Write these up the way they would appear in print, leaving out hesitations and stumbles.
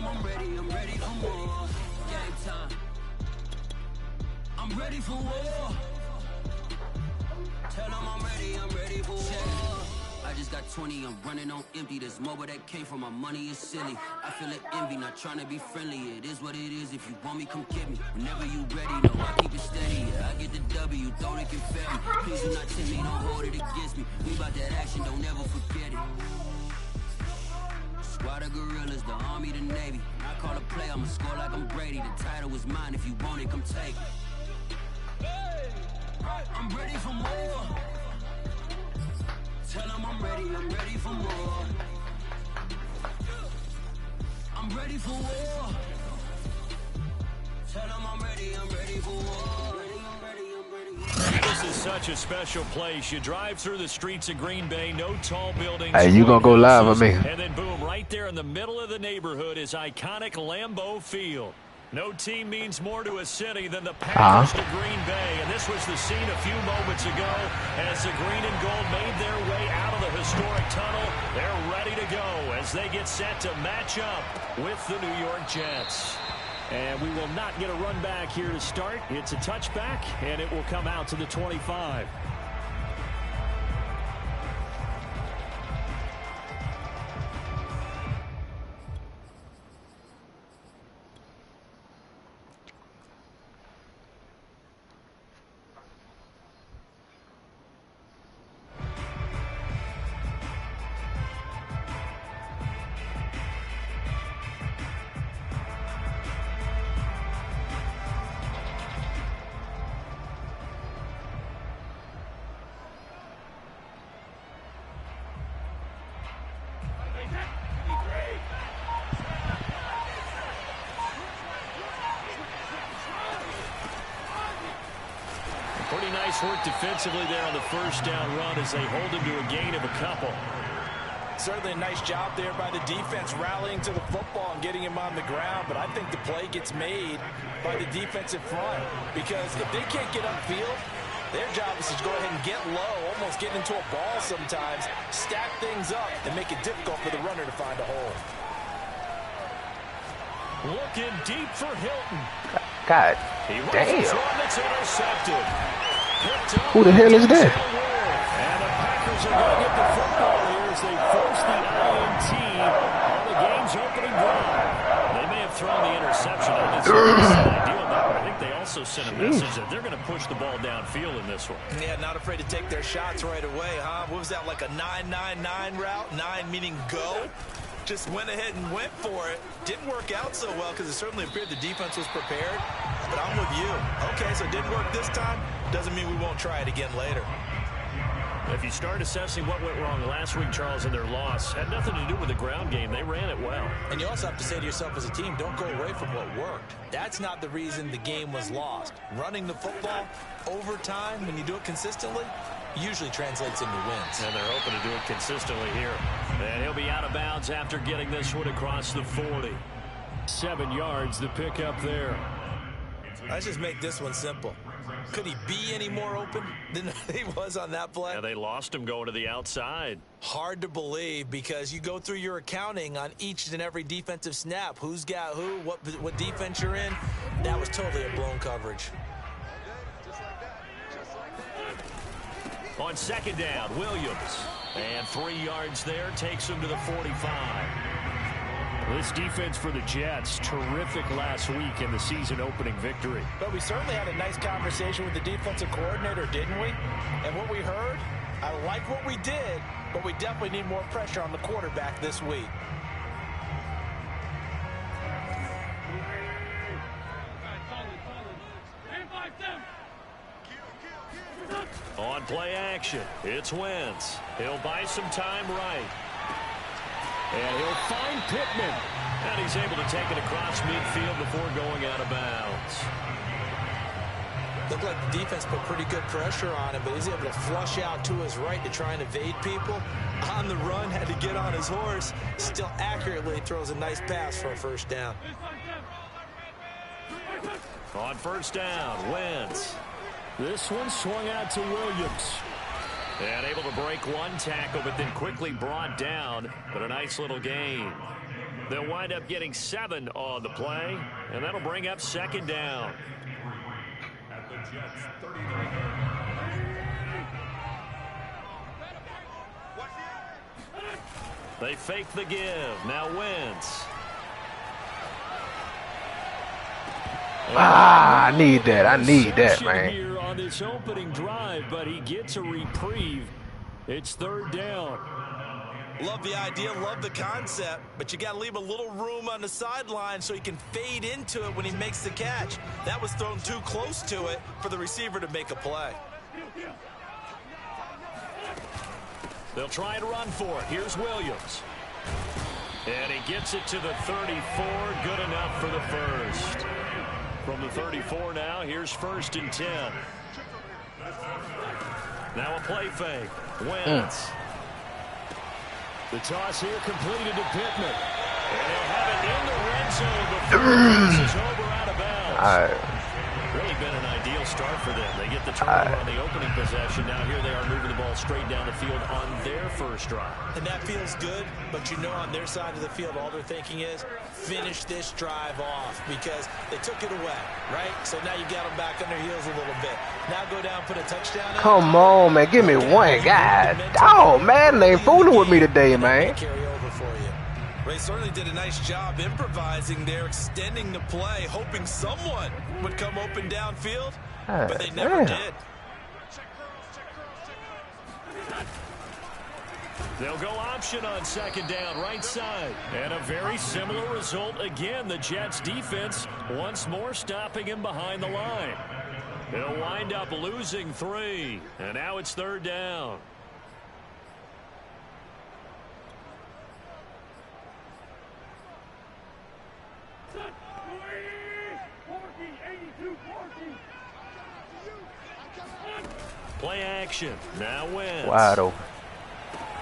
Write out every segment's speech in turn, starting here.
them I'm ready for more. Game time. I'm ready for war. Tell them I'm ready for war. I just got 20, I'm running on empty. This mobile that came from my money is silly. I feel it envy, not trying to be friendly. It is what it is, if you want me, come get me. Whenever you ready, no, I keep it steady. Yeah, I get the W, throw the confetti. Please do not tempt me, don't hold it against me. We about that action, don't ever forget it. Squad of gorillas, the army, the navy. When I call a play, I'ma score like I'm Brady. The title is mine, if you want it, come take it. I'm ready for more. Tell them I'm ready for more. I'm ready for war. Tell them I'm ready for war. This is such a special place. You drive through the streets of Green Bay, no tall buildings. Hey, you gonna go live with me? And then boom, right there in the middle of the neighborhood is iconic Lambeau Field. No team means more to a city than the Packers to Green Bay. And this was the scene a few moments ago as the green and gold made their way out of the historic tunnel. They're ready to go as they get set to match up with the New York Jets. And we will not get a run back here to start. It's a touchback, and it will come out to the 25. Pretty nice work defensively there on the first down run as they hold him to a gain of a couple. Certainly a nice job there by the defense rallying to the football and getting him on the ground, but I think the play gets made by the defensive front because if they can't get upfield, their job is to go ahead and get low, almost get into a ball sometimes, stack things up, and make it difficult for the runner to find a hole. Looking deep for Hilton. God He damn. one that's intercepted. Who the hell is that? And the Packers are going to get the football here as they force the INT on the game's opening drive. They may have thrown the interception. I didn't see the idea about it. I think they also sent a message that they're going to push the ball downfield in this one. Yeah, not afraid to take their shots right away, huh? What was that, like a 9-9-9 route? 9 meaning go? Just went ahead and went for it. Didn't work out so well because it certainly appeared the defense was prepared. But I'm with you. Okay, so it didn't work this time. Doesn't mean we won't try it again later. If you start assessing what went wrong last week, Charles, in their loss, had nothing to do with the ground game. They ran it well. And you also have to say to yourself as a team, don't go away from what worked. That's not the reason the game was lost. Running the football over time, when you do it consistently, usually translates into wins. And they're hoping to do it consistently here. And he'll be out of bounds after getting this one across the 40. 7 yards, the pickup there. Let's just make this one simple. Could he be any more open than he was on that play? Yeah, they lost him going to the outside. Hard to believe because you go through your accounting on each and every defensive snap. Who's got who, what defense you're in. That was totally a blown coverage. On second down, Williams. And 3 yards there takes him to the 45. This defense for the Jets, terrific last week in the season-opening victory. But we certainly had a nice conversation with the defensive coordinator, didn't we? And what we heard, I like what we did, but we definitely need more pressure on the quarterback this week. On play action, it's Wentz. He'll buy some time right. And he'll find Pittman. And he's able to take it across midfield before going out of bounds. Looked like the defense put pretty good pressure on him, but he's able to flush out to his right to try and evade people. On the run, had to get on his horse. Still accurately throws a nice pass for a first down. On first down, Wentz. This one swung out to Williams. And able to break one tackle, but then quickly brought down. But a nice little gain. They'll wind up getting 7 on the play, and that'll bring up 2nd down. At the Jets 39. They fake the give. Now Wentz. I need that. I need that, man. Here on this opening drive, but he gets a reprieve. It's 3rd down. Love the idea, love the concept, but you got to leave a little room on the sideline so he can fade into it when he makes the catch. That was thrown too close to it for the receiver to make a play. They'll try to run for it. Here's Williams. And he gets it to the 34. Good enough for the first. From the 34 now, here's 1st and 10. Now a play fake. Wentz. The toss here completed to Pittman. And he'll have it in the red zone before this is over out of bounds. Really been an ideal start for them. They get the turnover on the opening possession. Now here they are moving the ball straight down the field on their first drive. And that feels good, but you know on their side of the field, all they're thinking is finish this drive off because they took it away, right? So now you got them back on their heels a little bit. Now go down, put a touchdown in. Come on, man. Give me one. God, oh, man, they ain't fooling with me today, man. Carry over for you. Ray certainly did a nice job improvising there, extending the play, hoping someone would come open downfield, but they never did. They'll go option on 2nd down, right side. And a very similar result again. The Jets defense once more stopping him behind the line. They'll wind up losing 3. And now it's 3rd down. Play action. Now Wentz. Wide open.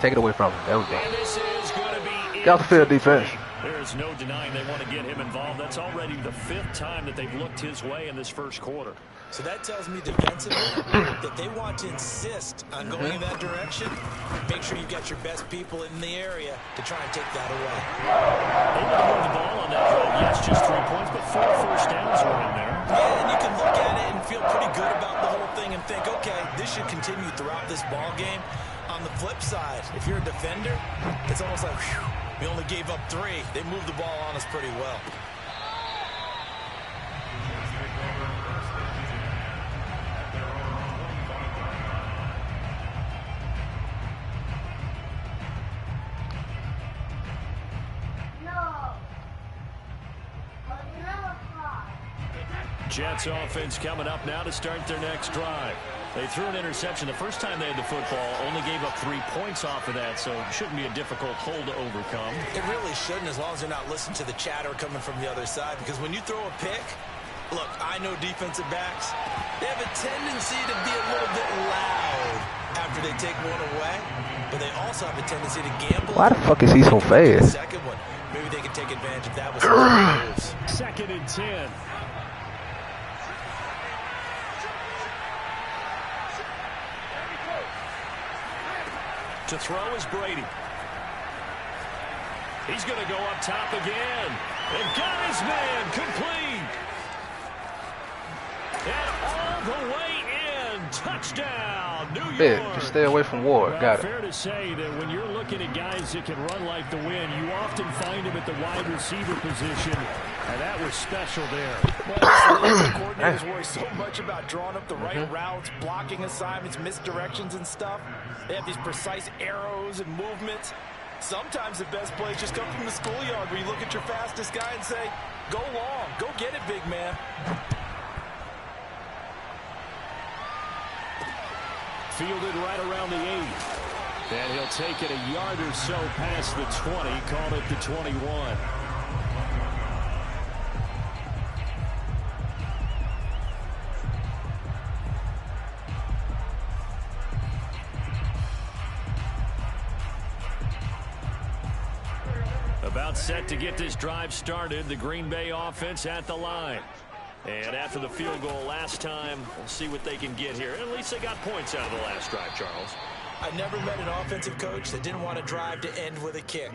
Take it away from him. That was And this is going to be Get off the field, defense. There's no denying they want to get him involved. That's already the 5th time that they've looked his way in this first quarter. So that tells me defensively that they want to insist on going in that direction. Make sure you've got your best people in the area to try and take that away. Able to move the ball on that drive. Yes, just 3 points, but 4 first downs were in there. Yeah, and you can look at it and feel pretty good about the whole thing and think, okay, this should continue throughout this ball game. On the flip side, if you're a defender, it's almost like, whew, we only gave up 3. They moved the ball on us pretty well. Jets offense coming up now to start their next drive. They threw an interception the first time they had the football, only gave up 3 points off of that, so it shouldn't be a difficult hole to overcome. It really shouldn't, as long as you're not listening to the chatter coming from the other side, because when you throw a pick, look, I know defensive backs, they have a tendency to be a little bit loud after they take one away, but they also have a tendency to gamble. Why the fuck is he so fast? Second one, maybe they can take advantage of that with some moves. 2nd and 10. To throw is Brady. He's going to go up top again. And got his man complete. And all the way in. Touchdown, New York. Yeah, just stay away from Ward. Well, Got it. fair to say that when you're looking at guys that can run like the wind, you often find them at the wide receiver position. And that was special there. Well, the coordinators worry so much about drawing up the right routes, blocking assignments, misdirections and stuff. They have these precise arrows and movements. Sometimes the best plays just come from the schoolyard where you look at your fastest guy and say, go long, go get it, big man. Fielded right around the 8. And he'll take it a yard or so past the 20, called it the 21. About set to get this drive started. The Green Bay offense at the line. And after the field goal last time, we'll see what they can get here. At least they got points out of the last drive, Charles. I never met an offensive coach that didn't want to drive to end with a kick.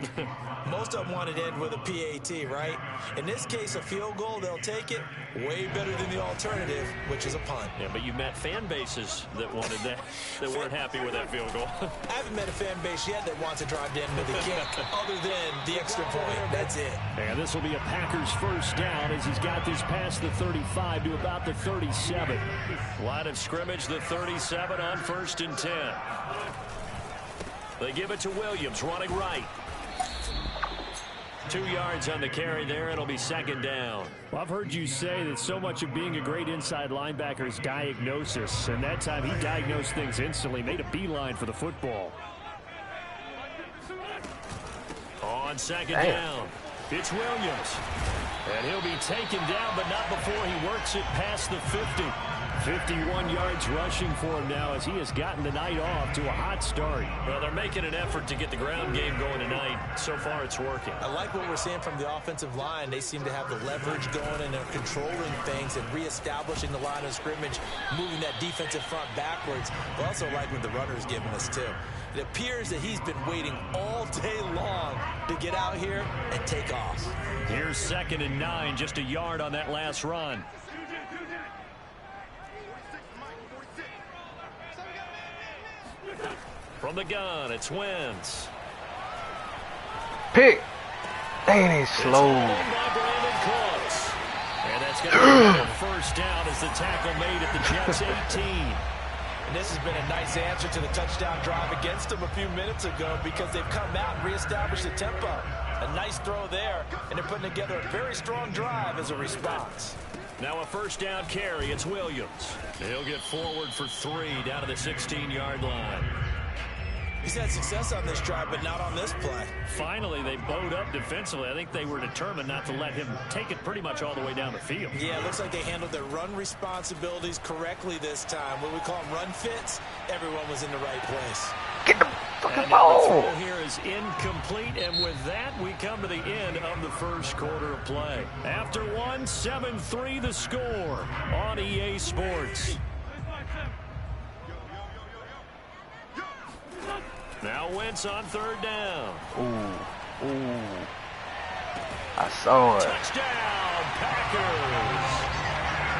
Most of them wanted to end with a PAT, right? In this case, a field goal, they'll take it. Way better than the alternative, which is a punt. Yeah, but you met fan bases that wanted that, that weren't happy with that field goal. I haven't met a fan base yet that wants to drive to end with a kick, other than the extra point. That's it. And this will be a Packers first down as he's got this past the 35 to about the 37. Line of scrimmage, the 37 on 1st and 10. They give it to Williams, running right. 2 yards on the carry there. It'll be 2nd down. Well, I've heard you say that so much of being a great inside linebacker is diagnosis. And that time he diagnosed things instantly, made a beeline for the football. On 2nd down, it's Williams. And he'll be taken down, but not before he works it past the 50. 51 yards rushing for him now as he has gotten the night off to a hot start. Well, they're making an effort to get the ground game going tonight. So far, it's working. I like what we're seeing from the offensive line. They seem to have the leverage going, and they're controlling things and reestablishing the line of scrimmage, moving that defensive front backwards. I also like what the runner's giving us, too. It appears that he's been waiting all day long to get out here and take off. Here's 2nd and 9, just a yard on that last run. From the gun, it's Wentz. Pick. Dang, he's slow. And that's going to be a first down as the tackle made at the Jets 18. And this has been a nice answer to the touchdown drive against them a few minutes ago because they've come out and reestablished the tempo. A nice throw there, and they're putting together a very strong drive as a response. Now a first down carry, it's Williams. He'll get forward for 3 down to the 16-yard line. He's had success on this drive, but not on this play. Finally, they bowed up defensively. I think they were determined not to let him take it pretty much all the way down the field. Yeah, it looks like they handled their run responsibilities correctly this time. What we call them run fits, everyone was in the right place. Get the fucking And ball. the throw here is incomplete, and with that, we come to the end of the first quarter of play. After one, 7-3 the score on EA Sports. Now Wentz on 3rd down. Ooh. I saw it. Touchdown, Packers.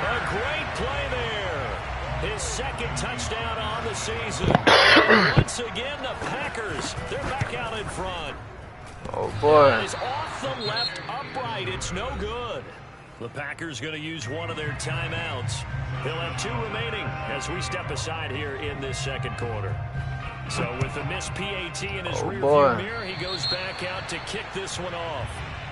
A great play there. His 2nd touchdown on the season. Once again, the Packers, they're back out in front. Oh, boy. That is off the left upright. It's no good. The Packers going to use one of their timeouts. He'll have 2 remaining as we step aside here in this 2nd quarter. So with the missed PAT in his rearview mirror, he goes back out to kick this one off.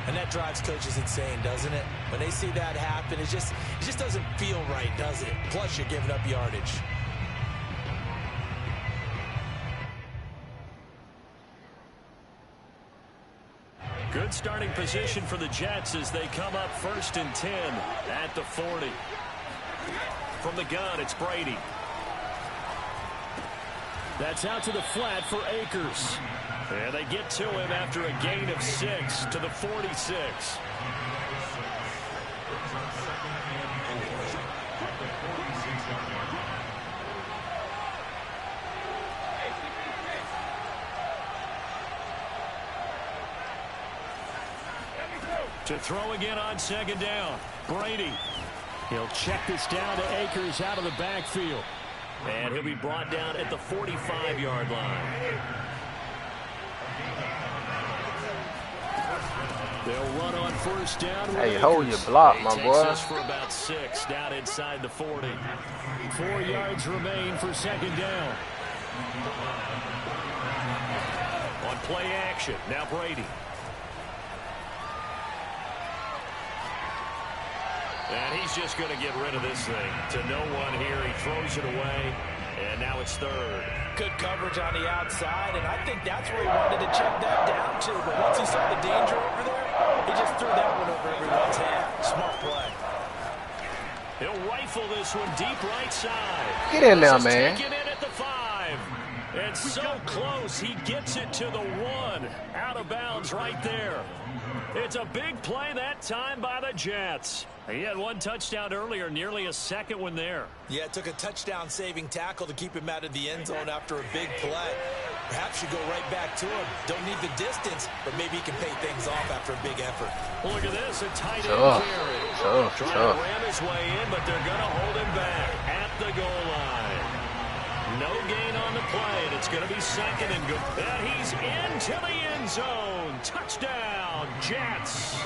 And that drives coaches insane, doesn't it? When they see that happen, it just doesn't feel right, does it? Plus, you're giving up yardage. Good starting position for the Jets as they come up 1st and 10 at the 40. From the gun, it's Brady. That's out to the flat for Akers. And they get to him after a gain of 6 to the 46. To throw again on 2nd down. Brady. He'll check this down to Akers out of the backfield. And he'll be brought down at the 45-yard line. They'll run on 1st down. Hey, hold your block, my boy. Takes us for about 6 down inside the 40. 4 yards remain for 2nd down. On play action, now Brady. And he's just going to get rid of this thing to no one here. He throws it away, and now it's 3rd. Good coverage on the outside, and I think that's where he wanted to check that down to. But once he saw the danger over there, he just threw that one over everyone's head. Smart play. He'll rifle this one deep right side. Get in there, man. Taken in at the 5. And so close, he gets it to the 1. Out of bounds right there. It's a big play that time by the Jets. He had one touchdown earlier, nearly a second one there. Yeah, it took a touchdown-saving tackle to keep him out of the end zone after a big play. Perhaps you go right back to him. Don't need the distance, but maybe he can pay things off after a big effort. Look at this, a tight end carry. Trying to ram his way in, but they're going to hold him back at the goal line. No gain on the play, and it's going to be second and good. And he's into the end zone. Touchdown, Jets.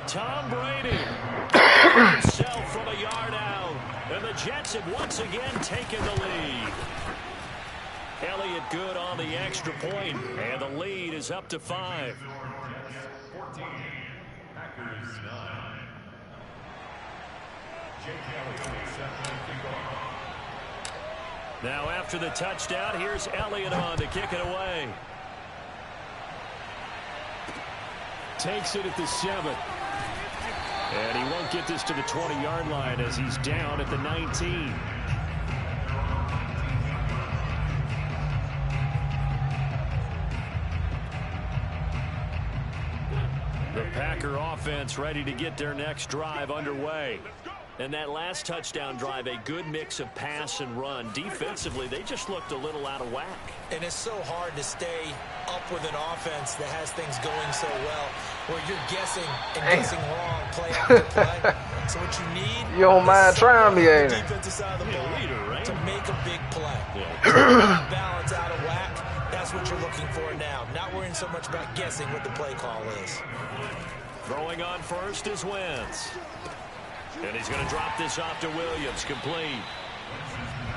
Tom Brady himself from a yard out. And the Jets have once again taken the lead. Elliott good on the extra point, and the lead is up to 5. 14, Packers 9. Jake Elliott, set to go. Now after the touchdown, here's Elliott on to kick it away. Takes it at the 7. And he won't get this to the 20-yard line as he's down at the 19. The Packer offense ready to get their next drive underway. And that last touchdown drive, a good mix of pass and run. Defensively, they just looked a little out of whack. And it's so hard to stay up with an offense that has things going so well, where you're guessing and guessing wrong play after play. So what you need you don't mind trying me, ain't it? defensive side of the ball to make a big play. Yeah. Balance out of whack. That's what you're looking for now. Not worrying so much about guessing what the play call is. Throwing on first is Wentz. And he's going to drop this off to Williams, complete.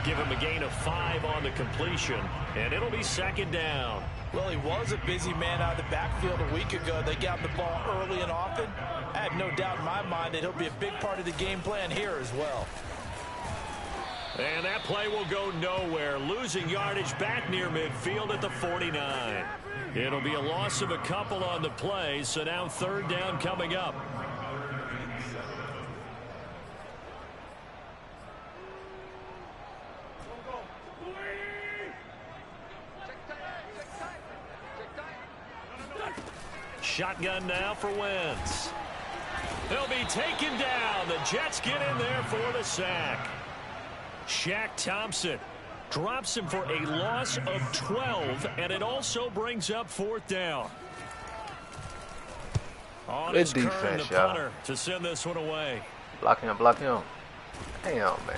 Give him a gain of 5 on the completion, and it'll be second down. Well, he was a busy man out of the backfield a week ago. They got the ball early and often. I have no doubt in my mind that he'll be a big part of the game plan here as well. And that play will go nowhere. Losing yardage back near midfield at the 49. It'll be a loss of a couple on the play, so now third down coming up. Shotgun now for Wentz. He'll be taken down. The Jets get in there for the sack. Shaq Thompson drops him for a loss of 12, and it also brings up fourth down. On his defense, the punter to send this one away. Block him, block him. Damn, man.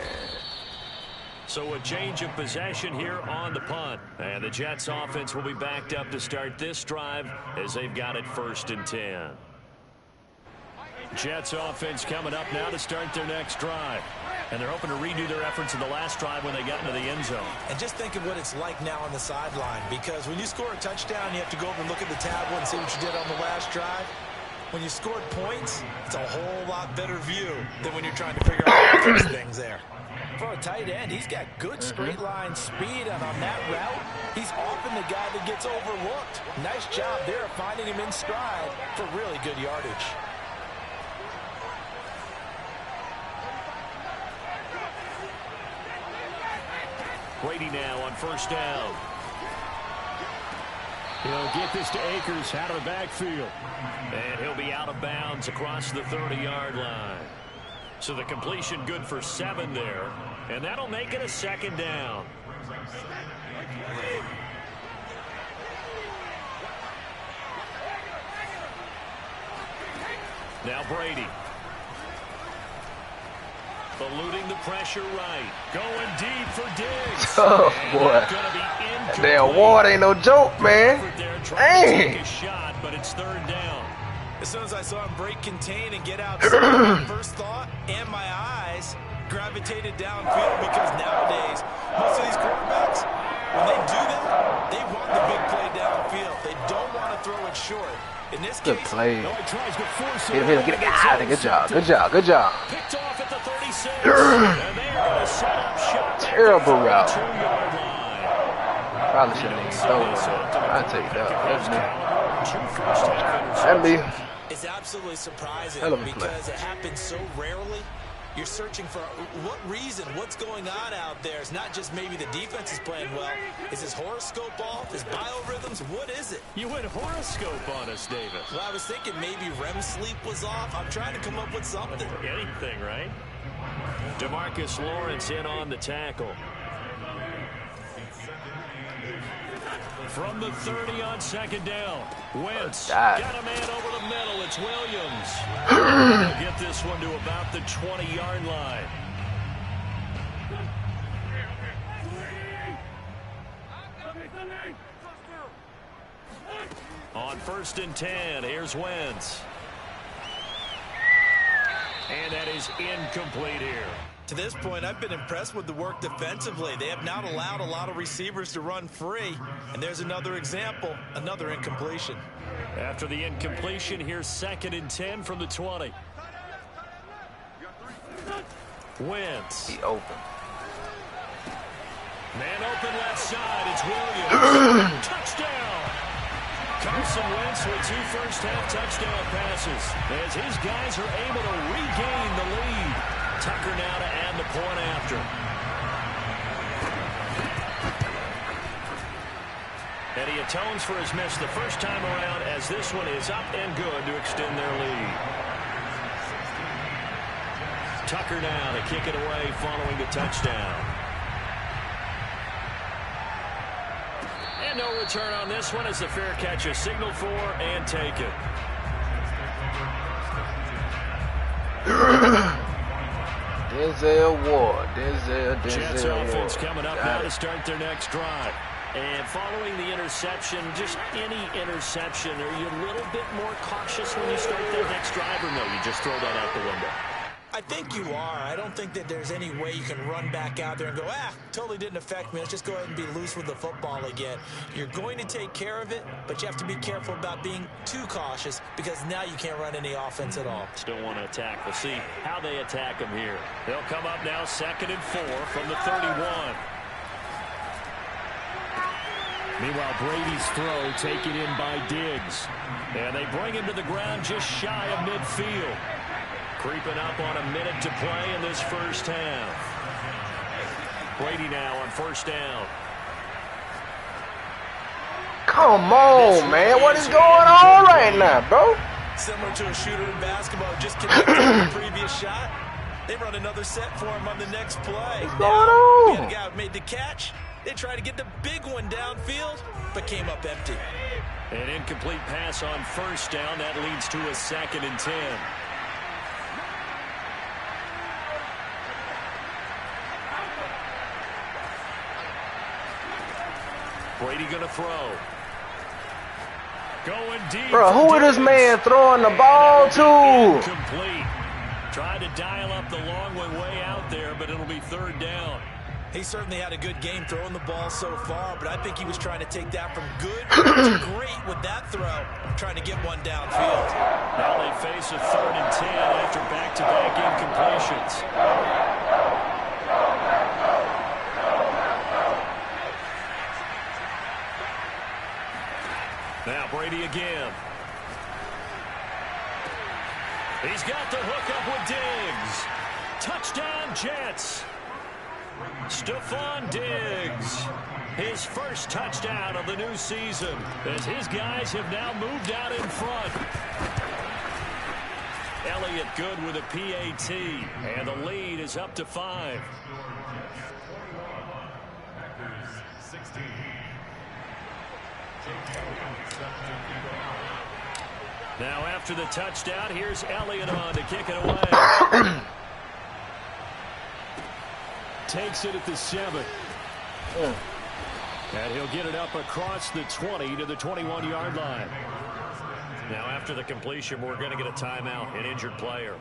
So a change of possession here on the punt. And the Jets offense will be backed up to start this drive as they've got it 1st and 10. Jets offense coming up now to start their next drive. And they're hoping to redo their efforts in the last drive when they got into the end zone. And just think of what it's like now on the sideline, because when you score a touchdown, you have to go over and look at the tablet and see what you did on the last drive. When you scored points, it's a whole lot better view than when you're trying to figure out how to fix things there. For a tight end, he's got good straight line speed, and on that route, he's often the guy that gets overlooked. Nice job there of finding him in stride for really good yardage. Brady now on first down. He'll get this to Akers out of the backfield. And he'll be out of bounds across the 30-yard line. So the completion good for 7 there. And that'll make it a second down. Now Brady. Eluding the pressure right. Going deep for Diggs. Oh, boy. That damn Ward ain't no joke, man. Dang. Take a shot, but it's third down. As soon as I saw him break contain and get out, first thought and my eyes gravitated downfield, because nowadays, most of these quarterbacks, when they do that, they want the big play downfield. They don't want to throw it short. In this good case, play. No, he tries to force get it. Good job. Good job. Good job. Picked off at the 36. And they are going to set up shop. Terrible route. 2-yard line. Probably shouldn't even throw it. I'll take that. That's me. It's absolutely surprising Hell of a play. because it happens so rarely. You're searching for what reason, what's going on out there. It's not just maybe the defense is playing well. Is his horoscope off? His biorhythms? What is it? You went horoscope on us, Davis. Well, I was thinking maybe REM sleep was off. I'm trying to come up with something. Anything, right? DeMarcus Lawrence in on the tackle. From the 30 on second down. Wentz got a man over the middle. It's Williams. They'll get this one to about the 20-yard line. On 1st and 10, here's Wentz. And that is incomplete here. To this point, I've been impressed with the work defensively. They have not allowed a lot of receivers to run free. And there's another example, another incompletion. After the incompletion, here's 2nd and 10 from the 20. Wentz. He open. Man open left side. It's Williams. Touchdown. Carson Wentz with 2 first-half touchdown passes as his guys are able to regain the lead. Tucker now to add the point after. And he atones for his miss the first time around as this one is up and good to extend their lead. Tucker now to kick it away following the touchdown. And no return on this one as the fair catch is signaled for and taken. Denzel Ward. Denzel Jets Ward. offense coming up now to start their next drive. And following the interception, just any interception, are you a little bit more cautious when you start that next drive, or no, you just throw that out the window? I think you are. I don't think that there's any way you can run back out there and go, totally didn't affect me. Let's just go ahead and be loose with the football again. You're going to take care of it, but you have to be careful about being too cautious because now you can't run any offense at all. Still want to attack. We'll see how they attack them here. They'll come up now 2nd and 4 from the 31. Meanwhile, Brady's throw taken in by Diggs. And they bring him to the ground just shy of midfield. Creeping up on a minute to play in this first half. Brady now on 1st down. Come on, man. What is going on right now, bro? Similar to a shooter in basketball, just connected on the previous shot. They run another set for him on the next play. What's going on? We had a guy who made the catch. They tried to get the big one downfield, but came up empty. An incomplete pass on 1st down. That leads to a 2nd and 10. Brady going to throw. Going deep. Bro, who is this man throwing the ball to? Incomplete. Tried to dial up the long one way out there, but it'll be 3rd down. He certainly had a good game throwing the ball so far, but I think he was trying to take that from good to great with that throw, trying to get one downfield. Now they face a 3rd and 10 after back-to-back incompletions. Now Brady again. He's got the hook up with Diggs. Touchdown Jets. Stephon Diggs. His first touchdown of the new season as his guys have now moved out in front. Elliott good with a PAT. And the lead is up to 5. Now after the touchdown, here's Elliott on to kick it away. Takes it at the 7. And he'll get it up across the 20 to the 21-yard line. Now after the completion, we're going to get a timeout, an injured player.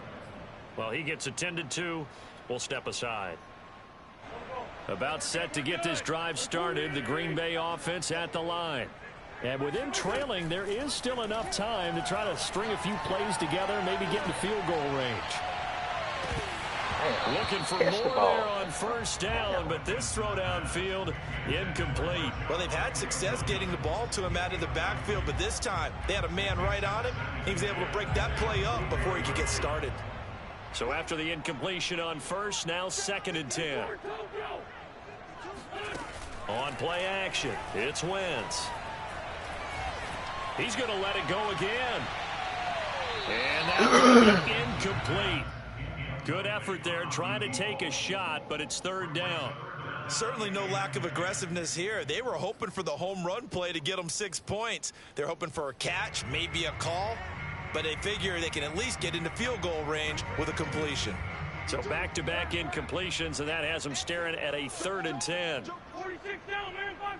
Well, he gets attended to. We'll step aside. About set to get this drive started, the Green Bay offense at the line. And with them trailing, there is still enough time to try to string a few plays together, maybe get in the field goal range. Looking for more there on 1st down, but this throw downfield incomplete. Well, they've had success getting the ball to him out of the backfield, but this time they had a man right on him. He was able to break that play up before he could get started. So after the incompletion on first, now 2nd and 10. On play action, it's Wentz. He's going to let it go again. And that's incomplete. Good effort there, trying to take a shot, but it's 3rd down. Certainly no lack of aggressiveness here. They were hoping for the home run play to get them 6 points. They're hoping for a catch, maybe a call, but they figure they can at least get into field goal range with a completion. So back-to-back incompletions, and that has them staring at a 3rd and 10. 46 down, man, 5-4.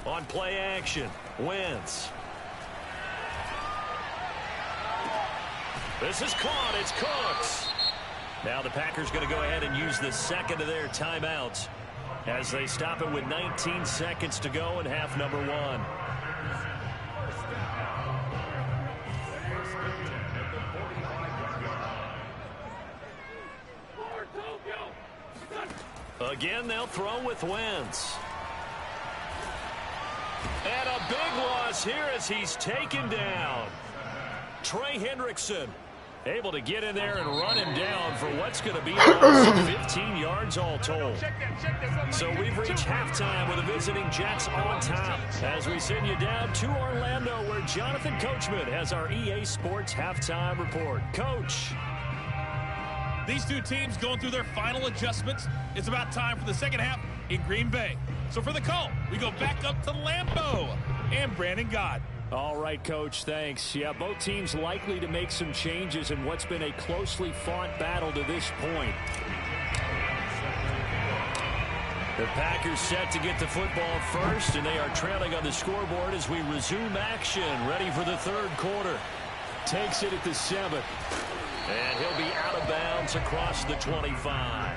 On play action, Wentz. This is caught. It's Cooks. Now the Packers going to go ahead and use the 2nd of their timeouts as they stop it with 19 seconds to go in half number 1. Again, they'll throw with Wentz. And a big loss here as he's taken down. Trey Hendrickson able to get in there and run him down for what's going to be almost 15 yards all told. So we've reached halftime with the visiting Jets on top as we send you down to Orlando where Jonathan Coachman has our EA Sports halftime report. Coach. These two teams going through their final adjustments. It's about time for the second half in Green Bay. So for the call, we go back up to Lambeau and Brandon Gott. All right, Coach, thanks. Yeah, both teams likely to make some changes in what's been a closely fought battle to this point. The Packers set to get the football first, and they are trailing on the scoreboard as we resume action, ready for the 3rd quarter. Takes it at the 7th, and he'll be out of bounds across the 25.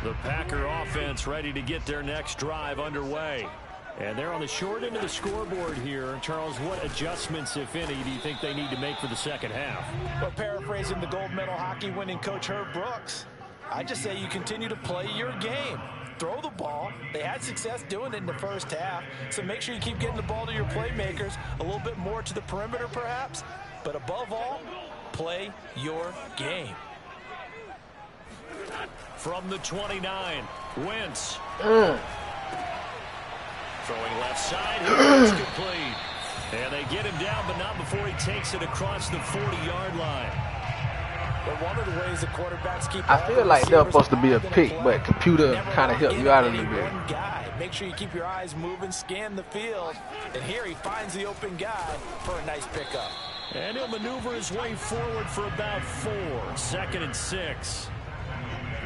The Packer offense ready to get their next drive underway. And they're on the short end of the scoreboard here. Charles, what adjustments, if any, do you think they need to make for the second half? Well, paraphrasing the gold medal hockey winning coach Herb Brooks, I just say you continue to play your game. Throw the ball. They had success doing it in the first half, so make sure you keep getting the ball to your playmakers, a little bit more to the perimeter perhaps, but above all, play your game. From the 29, Wentz. Throwing left side, it's complete. And they get him down, but not before he takes it across the 40-yard line. But one of the ways the quarterbacks keep I feel like they're supposed to be a pick, but computer kind of help you out a little bit. Make sure you keep your eyes moving, scan the field, and here he finds the open guy for a nice pickup. And he'll maneuver his way forward for about 4. 2nd and 6.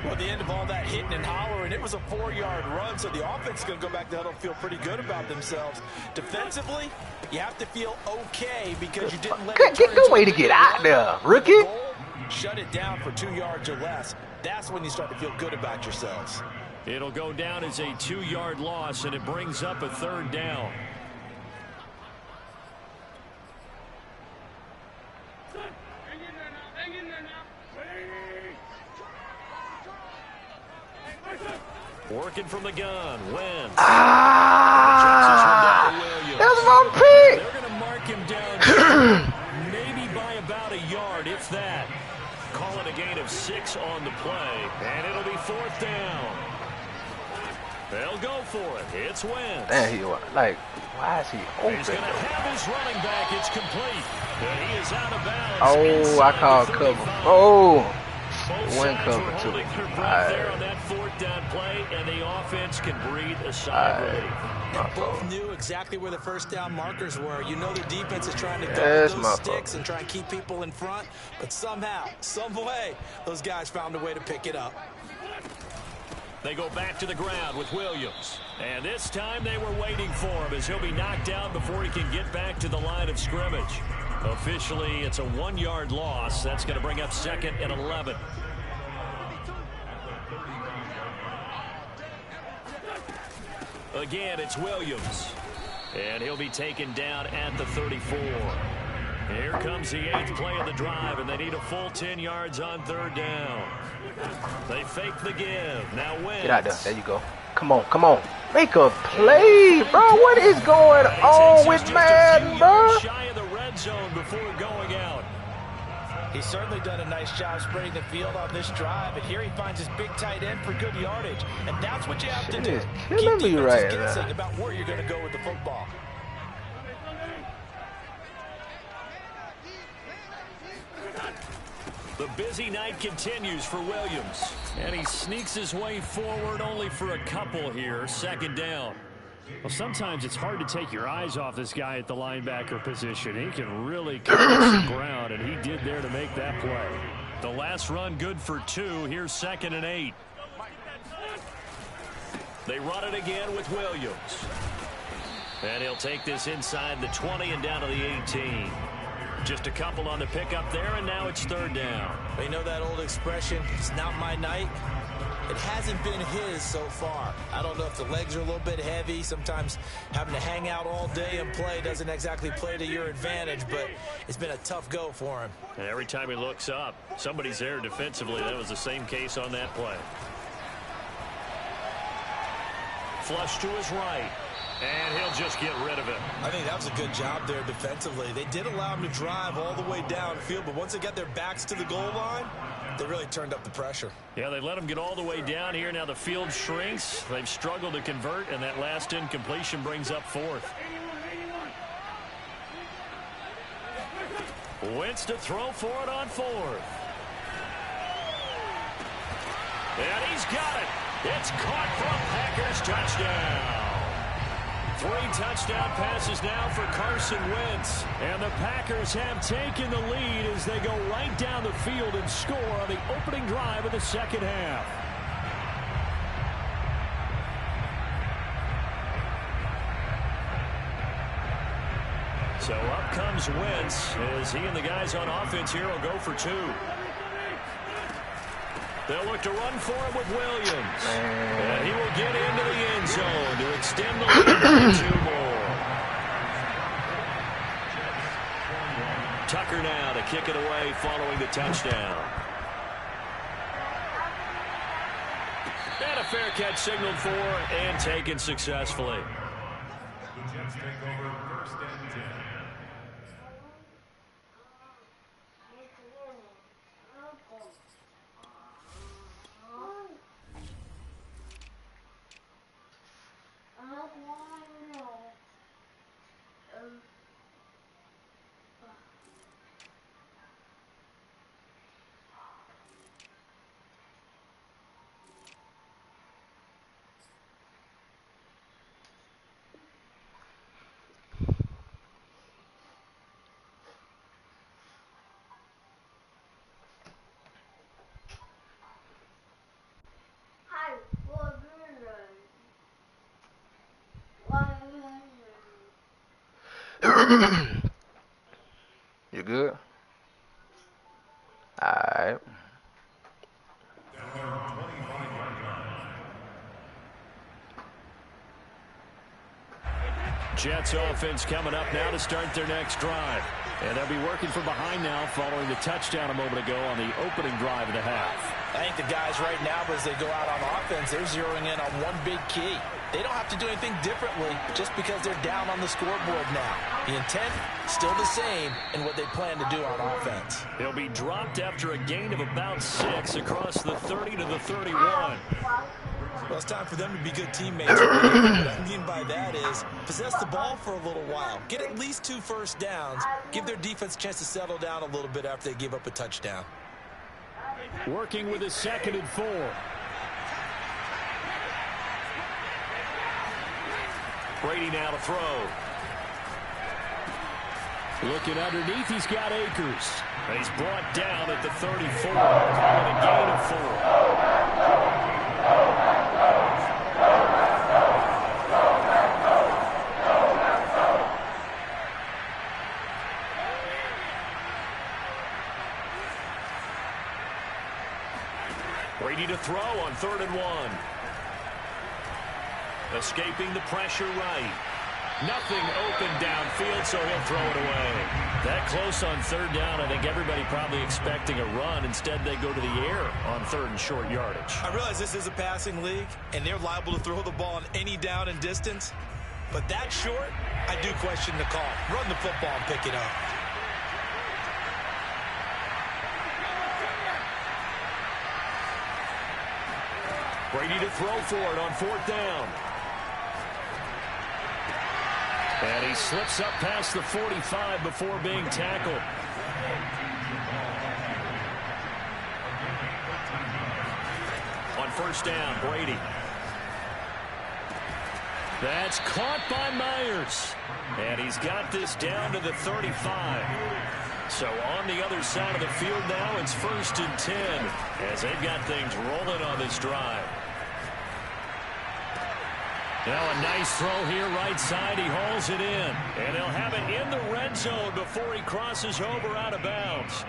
Well, at the end of all that hitting and hollering, it was a 4-yard run, so the offense is going to go back to huddle and feel pretty good about themselves. Defensively, you have to feel okay because you didn't let it turn Get the way to get out there, rookie. Shut it down for 2 yards or less. That's when you start to feel good about yourselves. It'll go down as a 2-yard loss, and it brings up a 3rd down. Working from the gun, Wentz. That's my pick. They're going to mark him down maybe by about a yard, if that. Call it a gain of 6 on the play, and it'll be 4th down. They'll go for it. It's Wentz. Damn, why is he open? He's going to have his running back. It's complete. And he is out of bounds. Oh, I called cover. Oh. One cover too. There on that 4th down play, and the offense can breathe a sigh of relief. Both knew exactly where the first down markers were. You know the defense is trying to guard those sticks and try and keep people in front, but somehow, some way, those guys found a way to pick it up. They go back to the ground with Williams. And this time they were waiting for him as he'll be knocked down before he can get back to the line of scrimmage. Officially, it's a 1-yard loss. That's going to bring up 2nd and 11. Again, it's Williams. And he'll be taken down at the 34. Here comes the 8th play of the drive, and they need a full 10 yards on 3rd down. They fake the give. Now Wentz. Get out there. There you go. Come on, come on. Make a play, bro. What is going on with Madden, bro? Shy of the red zone before going out. He's certainly done a nice job spreading the field on this drive, and here he finds his big tight end for good yardage. And that's what you have to do. Killing me right guessing now. about where you're going to go with the football. The busy night continues for Williams. And he sneaks his way forward only for a couple here. 2nd down. Well, sometimes it's hard to take your eyes off this guy at the linebacker position. He can really cover some ground, and he did there to make that play. The last run good for 2. Here's 2nd and 8. They run it again with Williams. And he'll take this inside the 20 and down to the 18. Just a couple on the pickup there, and now it's 3rd down. You know that old expression, it's not my night? It hasn't been his so far. I don't know if the legs are a little bit heavy. Sometimes having to hang out all day and play doesn't exactly play to your advantage, but it's been a tough go for him. And every time he looks up, somebody's there defensively. That was the same case on that play. Flush to his right. And he'll just get rid of it. I think that was a good job there defensively. They did allow him to drive all the way downfield, but once they got their backs to the goal line, they really turned up the pressure. Yeah, they let him get all the way down here. Now the field shrinks. They've struggled to convert, and that last incompletion brings up 4th. Wentz to throw for it on 4th. And he's got it. It's caught for a Packers touchdown. 3 touchdown passes now for Carson Wentz. And the Packers have taken the lead as they go right down the field and score on the opening drive of the 2nd half. So up comes Wentz as he and the guys on offense here will go for 2. They'll look to run for it with Williams. And he will get into the end zone to extend the lead by 2 more. Tucker now to kick it away following the touchdown. And a fair catch signaled for and taken successfully. You good? Alright. Jets offense coming up now to start their next drive. And they'll be working from behind now following the touchdown a moment ago on the opening drive of the half. I think the guys right now, as they go out on offense, they're zeroing in on one big key. They don't have to do anything differently just because they're down on the scoreboard now. The intent, still the same in what they plan to do on offense. He'll be dropped after a gain of about 6 across the 30 to the 31. Well, it's time for them to be good teammates. What I mean by that is possess the ball for a little while. Get at least 2 first downs. Give their defense a chance to settle down a little bit after they give up a touchdown. Working with a 2nd and 4. Brady now to throw. Looking underneath, he's got Akers. He's brought down at the 34. Calling a gain of 4. Brady to throw on 3rd and 1. Escaping the pressure right. Nothing open downfield, so he'll throw it away. That close on third down, I think everybody probably expecting a run. Instead, they go to the air on third and short yardage. I realize this is a passing league, and they're liable to throw the ball on any down and distance. But that short, I do question the call. Run the football and pick it up. Brady to throw for it on fourth down. And he slips up past the 45 before being tackled. On first down, Brady. That's caught by Myers. And he's got this down to the 35. So on the other side of the field now, it's 1st and 10 as they've got things rolling on this drive. Now a nice throw here right side. He hauls it in. And they'll have it in the red zone before he crosses over out of bounds.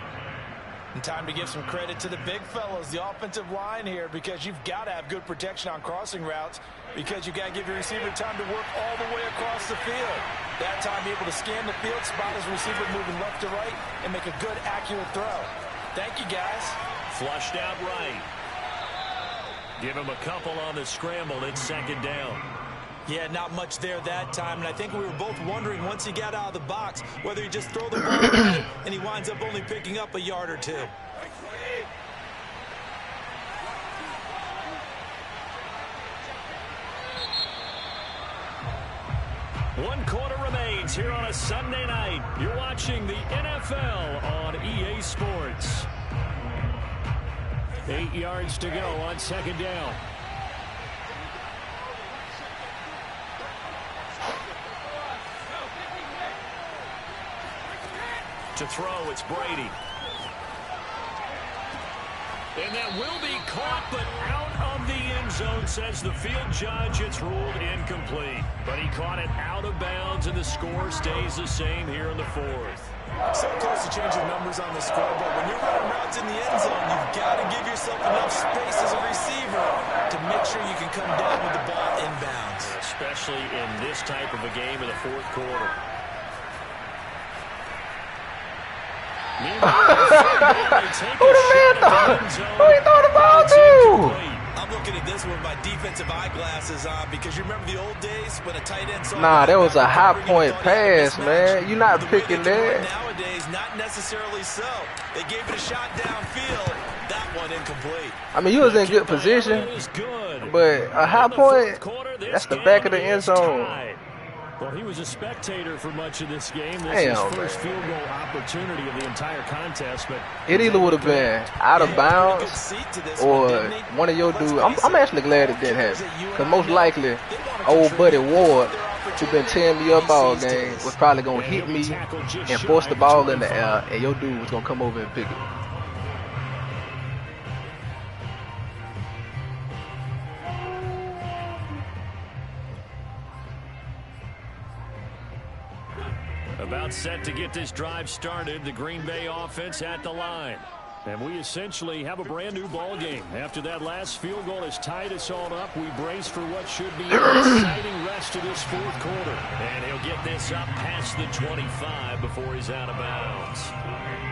And time to give some credit to the big fellas, the offensive line here, because you've got to have good protection on crossing routes, because you've got to give your receiver time to work all the way across the field. That time, be able to scan the field, spot his receiver moving left to right, and make a good, accurate throw. Thank you, guys. Flushed out right. Give him a couple on the scramble. It's second down. Yeah, not much there that time, and I think we were both wondering once he got out of the box whether he just throw the ball away and he winds up only picking up a yard or two. One quarter remains here on a Sunday night. You're watching the NFL on EA Sports. 8 yards to go on second down. To throw, it's Brady. And that will be caught, but out of the end zone, says the field judge. It's ruled incomplete. But he caught it out of bounds, and the score stays the same here in the fourth. So close to changing numbers on the scoreboard. When you're running routes in the end zone, you've got to give yourself enough space as a receiver to make sure you can come down with the ball inbounds. Especially in this type of a game in the fourth quarter. Who the man thought? Who he thought about too? I'm looking at this with my defensive eyeglasses on, because you remember the old days when a tight end saw. Nah, that was a high point pass, man. You're not picking that. Nowadays, not necessarily so. They gave it a shot downfield. That one incomplete. I mean, you was in good position, but a high point, that's the back of the end zone. Well, he was a spectator for much of this game. This is his first field goal opportunity of the entire contest. But it either would have been out of bounds or one of your dudes. I'm actually glad it didn't happen, because most likely old buddy Ward, who been tearing me up all game, was probably going to hit me and force the ball in the air, and your dude was going to come over and pick it. About set to get this drive started, the Green Bay offense at the line. And we essentially have a brand new ball game. After that last field goal has tied us all up, we brace for what should be an exciting rest of this fourth quarter. And he'll get this up past the 25 before he's out of bounds.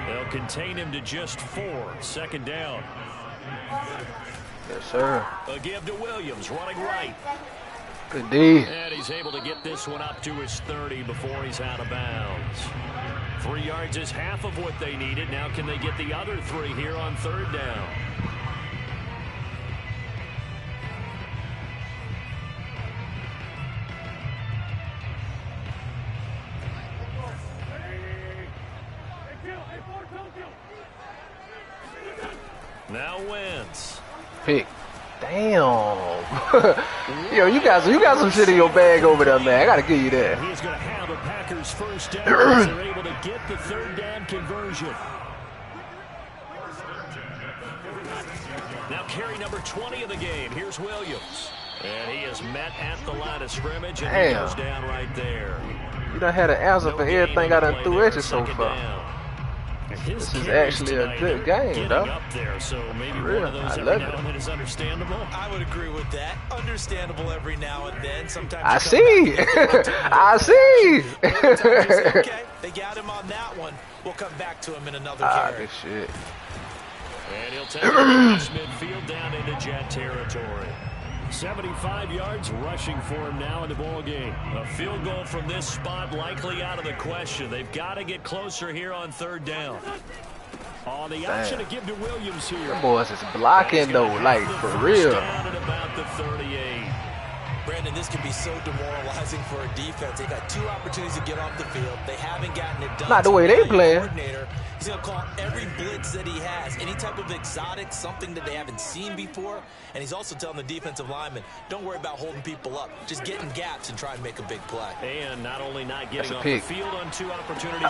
They'll contain him to just 4. Second down. Yes, sir. A give to Williams, running right. Good D. And he's able to get this one up to his 30 before he's out of bounds. 3 yards is half of what they needed. Now can they get the other 3 here on third down? Now Wentz. Pick. Damn. Yo, you got some shit in your bag over there, man. I gotta give you that. He's gonna have a Packers first down. They're able to get the third down conversion. Now carry number 20 of the game. Here's Williams. And he is met at the line of scrimmage, and he goes down right there. You done had an answer for everything I done threw at you so far. His This is carries actually a tonight good are game, getting though. up there, so maybe For real, one of those I every love now it. and then is understandable. I would agree with that. Understandable every now and then. Sometimes I you see. come back and you feel like I see. other times you say, okay, they got him on that one. We'll come back to him in another carry. Good shit. And he'll take it across midfield down into Jet territory. 75 yards rushing for him now in the ball game. A field goal from this spot likely out of the question. They've got to get closer here on third down. On the option to give to Williams here. Them boys is blocking though, like for real. Down at about the 38. Brandon, this can be so demoralizing for a defense. They got 2 opportunities to get off the field. They haven't gotten it done. Not the way they playing. Coordinator, he's going to call every blitz that he has, any type of exotic, something that they haven't seen before. And he's also telling the defensive lineman, don't worry about holding people up. Just get in gaps and try and make a big play. And not only not getting That's a off pick. the field on 2 opportunities,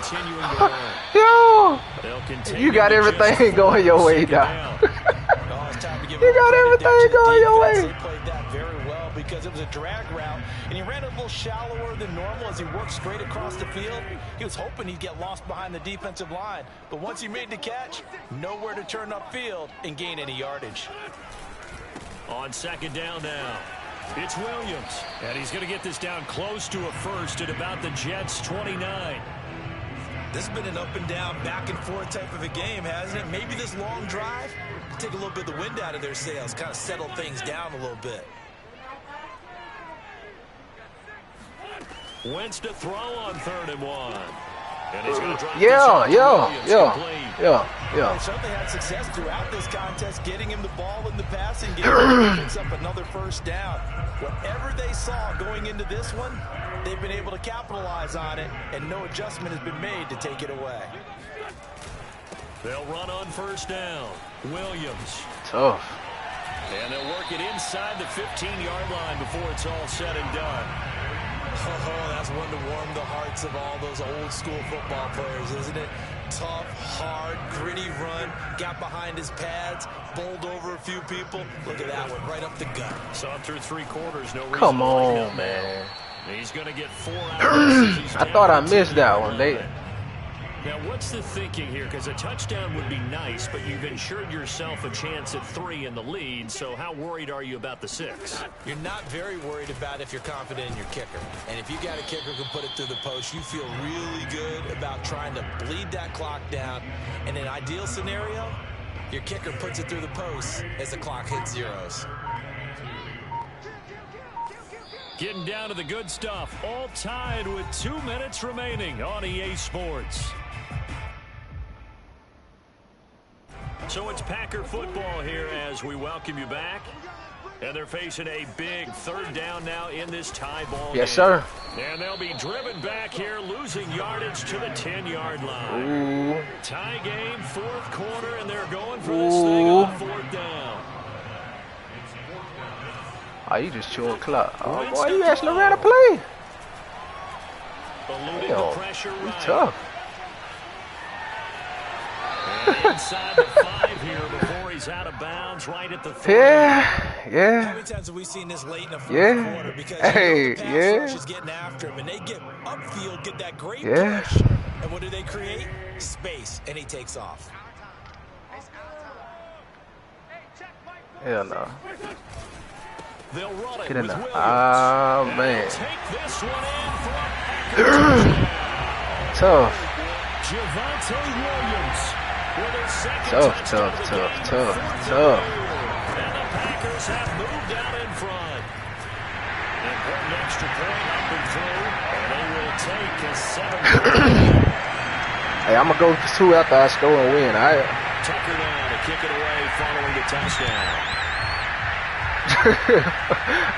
continuing to run. Yo, They'll continue you got to everything just going your way second down. Oh, it's time to give You got credit there everything to the going your defense. way. They played that very well because it was a drag route, and he ran a little shallower than normal as he worked straight across the field. He was hoping he'd get lost behind the defensive line, but once he made the catch, nowhere to turn upfield and gain any yardage. On second down now, it's Williams. And he's going to get this down close to a first at about the Jets' 29. This has been an up and down, back and forth type of a game, hasn't it? Maybe this long drive take a little bit of the wind out of their sails, kind of settle things down a little bit. Wentz to throw on 3rd and 1. And he's going to drop Yeah. They certainly had success throughout this contest, getting him the ball in the passing game. He picks up another first down. Whatever they saw going into this one, they've been able to capitalize on it, and no adjustment has been made to take it away. They'll run on first down. Williams. Tough. And they'll work it inside the 15-yard line before it's all said and done. Oh, that's one to warm the hearts of all those old school football players, isn't it? Tough, hard, gritty run, got behind his pads, bowled over a few people. Look at that one, right up the gut. Saw it through 3 quarters, no reason Come to lighten on, up. man. He's going to get 4 out of this. I thought I missed that one. Now, what's the thinking here? Because a touchdown would be nice, but you've ensured yourself a chance at 3 in the lead, so how worried are you about the 6? You're not very worried about if you're confident in your kicker. And if you got a kicker who can put it through the post, you feel really good about trying to bleed that clock down. In an ideal scenario, your kicker puts it through the post as the clock hits zeros. Getting down to the good stuff, all tied with 2 minutes remaining on EA Sports. So it's Packer football here as we welcome you back. And they're facing a big 3rd down now in this tie ball Yes, game. sir. And they'll be driven back here, losing yardage to the 10-yard line. Ooh. Tie game, 4th quarter, and they're going for this thing on 4th down. Oh, you just chewing clock. Oh, boy, you actually ran a play. Eluding the pressure You right. tough. And inside the 5 here before he's out of bounds right at the 3. Yeah. How many times have we seen this late in the 4th quarter? Because Hey, the pass yeah. rush is getting after him, and they get upfield, get that great Yeah. push. And what do they create? Space, and he takes off. Hell no. They'll run it Get in with there. Williams. Ah, And man. they'll take this one in for a Packer touchdown. Tough. Javonte Williams with his second Tough, touchdown tough, of the tough, game, tough, 4th tough. and the Packers have moved out in front. Important extra point up and through, and they will take a 7-point. Hey, I'm going to go for 2 after I score and win, all right? Tucker down to kick it away following the touchdown.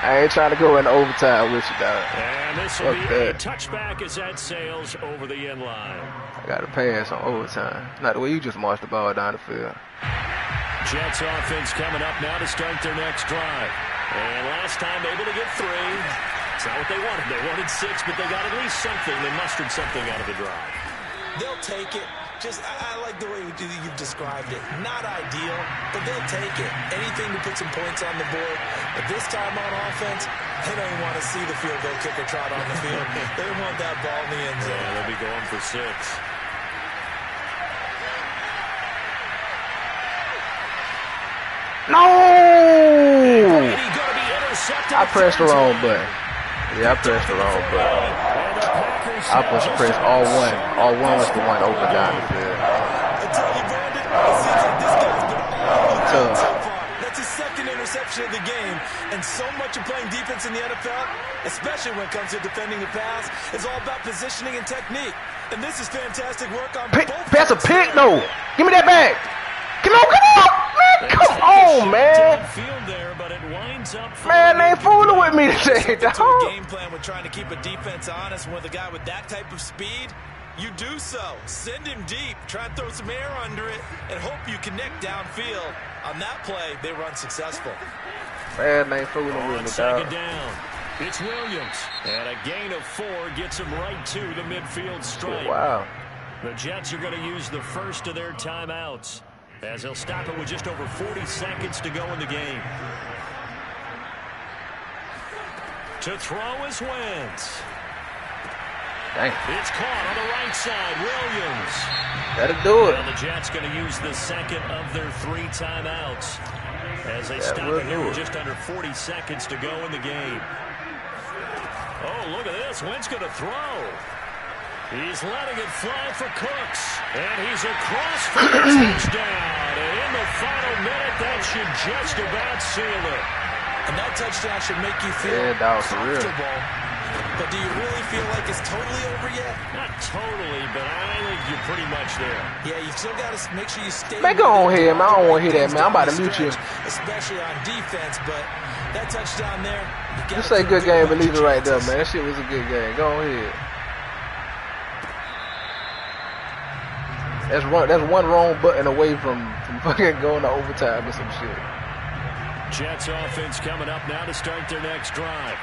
I ain't trying to go in overtime with you, dog. And this will Fuck be a that. touchback as that sails over the end line. I got to pass on overtime. Not the way you just marched the ball down the field. Jets offense coming up now to start their next drive. And last time able to get 3. It's not what they wanted. They wanted 6, but they got at least something. They mustered something out of the drive. They'll take it. I like the way you've described it. Not ideal, but they'll take it. Anything to put some points on the board. But this time on offense, they don't want to see the field goal kicker trot on the field. They want that ball in the end zone. Yeah, they'll be going for 6. No! I pressed the wrong button. Yeah, I pressed the wrong button. I was supposed to press R1. R1 was the one open down the field. Tough. That's his second interception of the game, and so much of playing defense in the NFL, especially when it comes to defending the pass, is all about positioning and technique. And this is fantastic work on both. That's a pick, no. Give me that back. Come on, man. Come on, man. Man, they ain't fooling with me today, dog. Game plan with trying to keep a defense honest with a guy with that type of speed. You do so. Send him deep. Try and throw some air under it and hope you connect downfield. On that play, they were unsuccessful. Man, they ain't fooling with me, Second dog. down. It's Williams. And a gain of 4 gets him right to the midfield stripe. Wow. The Jets are going to use the first of their timeouts, as they'll stop it with just over 40 seconds to go in the game. To throw is Wentz. Dang. It's caught on the right side. Williams. That'll do it. Well, the Jets going to use the second of their 3 timeouts as they stop it here with just under 40 seconds to go in the game. Oh, look at this. Wentz going to throw. He's letting it fly for Cooks. And he's across for the touchdown. And in the final minute, that should just about seal it. And that touchdown should make you feel comfortable. But do you really feel like it's totally over yet? Not totally, but I think you're pretty much there. Yeah, you still got to make sure you stay. Man, go on here, man. I don't want to hear that, man. I'm about to mute you. Especially on defense, but that touchdown there. Just say good game, believe it right there, man. That shit was a good game. Go on here. That's one wrong button away from fucking going to overtime or some shit. Jets offense coming up now to start their next drive.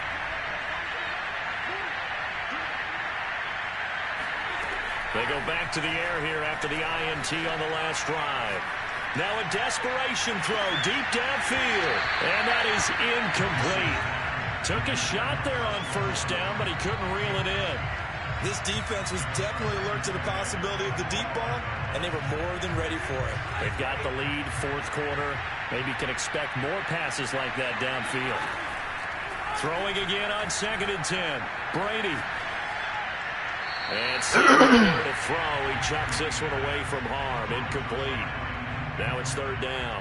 They go back to the air here after the INT on the last drive. Now a desperation throw deep downfield. And that is incomplete. Took a shot there on first down, but he couldn't reel it in. This defense was definitely alert to the possibility of the deep ball, and they were more than ready for it. They've got the lead, fourth quarter. Maybe can expect more passes like that downfield. Throwing again on 2nd and 10. Brady. And there to throw. He chucks this one away from harm. Incomplete. Now it's 3rd down.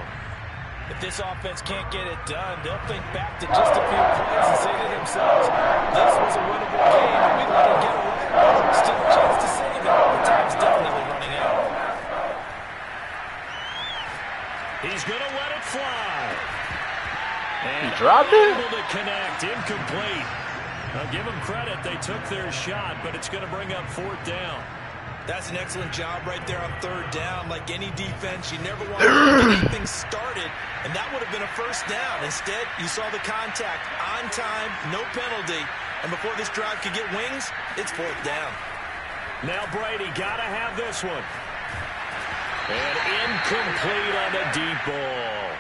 If this offense can't get it done, they'll think back to just a few plays and say to themselves, this was a winnable game, and we let it get away. Still a chance to save it. The time's definitely running out. He's going to let it fly. And he dropped it? Able to connect. Incomplete. Now give them credit. They took their shot, but it's going to bring up 4th down. That's an excellent job right there on 3rd down. Like any defense, you never want to get anything started, and that would have been a 1st down. Instead, you saw the contact on time, no penalty, and before this drive could get wings, it's 4th down. Now Brady got to have this one. And incomplete on the deep ball.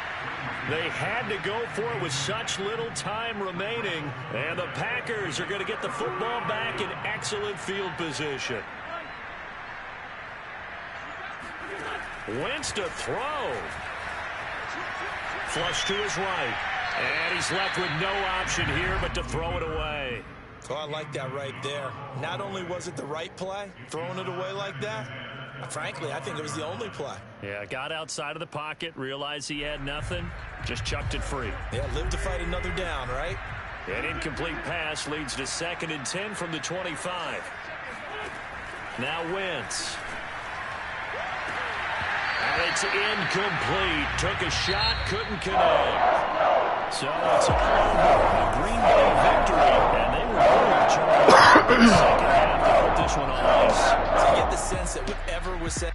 They had to go for it with such little time remaining, and the Packers are going to get the football back in excellent field position. Wentz to throw. Flush to his right. And he's left with no option here but to throw it away. Oh, I like that right there. Not only was it the right play, throwing it away like that, frankly, I think it was the only play. Yeah, got outside of the pocket, realized he had nothing, just chucked it free. Yeah, live to fight another down, right? An incomplete pass leads to 2nd and 10 from the 25. Now Wentz. And it's incomplete. Took a shot, couldn't connect. So it's all over. A Green Bay victory. And they were really trying in the second half to put this one on ice. So you get the sense that whatever was said.